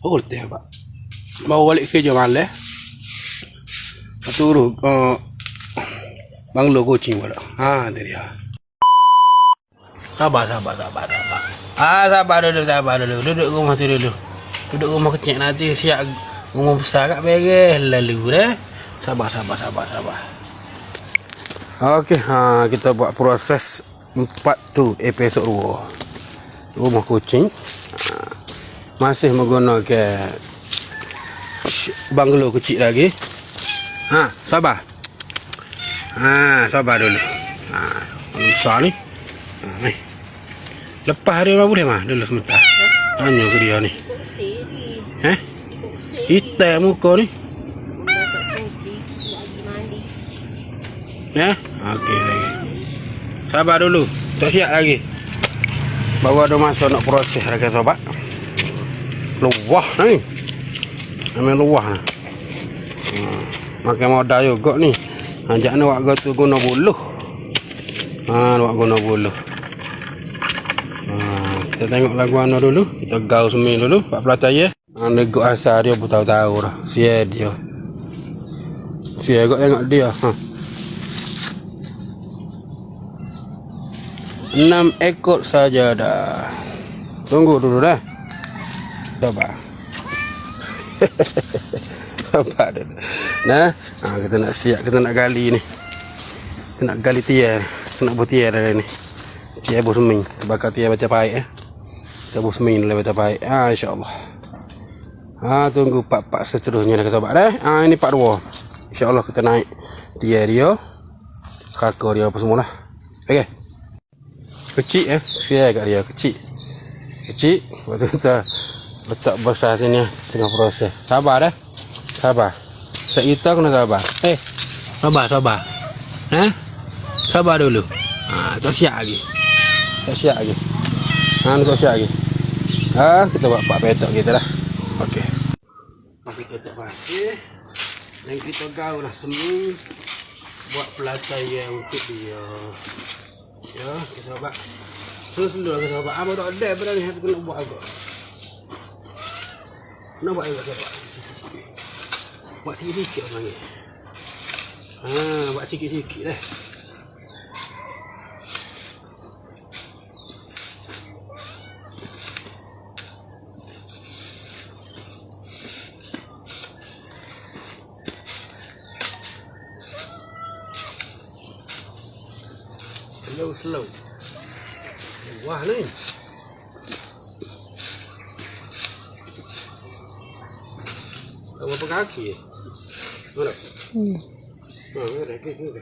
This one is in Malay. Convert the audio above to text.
Oh, teh pak. Bawa balik kerja malam. Turun banglo kucing pula. Ha, tu dia. Sabar. Sabar dulu. Duduk rumah tu dulu. Duduk rumah kecil nanti siap rumah besar kat beres lalu dah. Sabar. Okey, kita buat proses 4 tu episod 2. Rumah kucing. Masih menggunakan banglo kecil lagi. Sabar. Sabar dulu. Besar ni. Ni. Lepas hari apa boleh mah dulu sebentar. Tanya ke dia ni. Hitam muka ni. Okey lagi. Sabar dulu. Tak siap lagi. Baru ada masa nak proses lagi sobat. Luah ni. Ambil luah ni. Makan modal juga ni. Ajak ni warga tu guna buluh. Buat guna buluh. Kita tengok lagu mana dulu. Kita gaul semin dulu. Pak pelatih ya. Negok asal dia pun tahu dah. Sia dia. Sia kau tengok dia. 6 ekor saja dah. Tunggu dulu dah. Sabar. Sabar dulu. Nah, kita nak siap, kita nak gali ni. Kita nak gali tiar. Kita nak buat tiar dah ni. Tiar bos seming. Terbakar tiar baca baik Kita bos seming dalam baca baik. Insya-Allah. Tunggu part-part seterusnya dah sahabat dah. Ini part 2. Insya-Allah kita naik tiar dia. Kakak dia apa semualah. Okey. Kecil Siap kat dia kecil. Waktu kita letak besar sini tengah proses. Sabar dah. Sabar. Kita kena sabar. Sabar. Sabar dulu. Tak siap lagi. Tak siap lagi. Kita buat pak petok kita dah. Okey. Kita letak pasir. Dan kita gaul lah seming. Buat pelatihan untuk dia. Ya, kita buat. Terus dulu kita buat. Apa tak ada pada ni aku nak buat agak. Nak buat agak kita buat. Buat sikit-sikit orang ni. Buat sikit-sikit dah. Slow. Wah ni. Berapa kaki? Mana? Ada ke sini.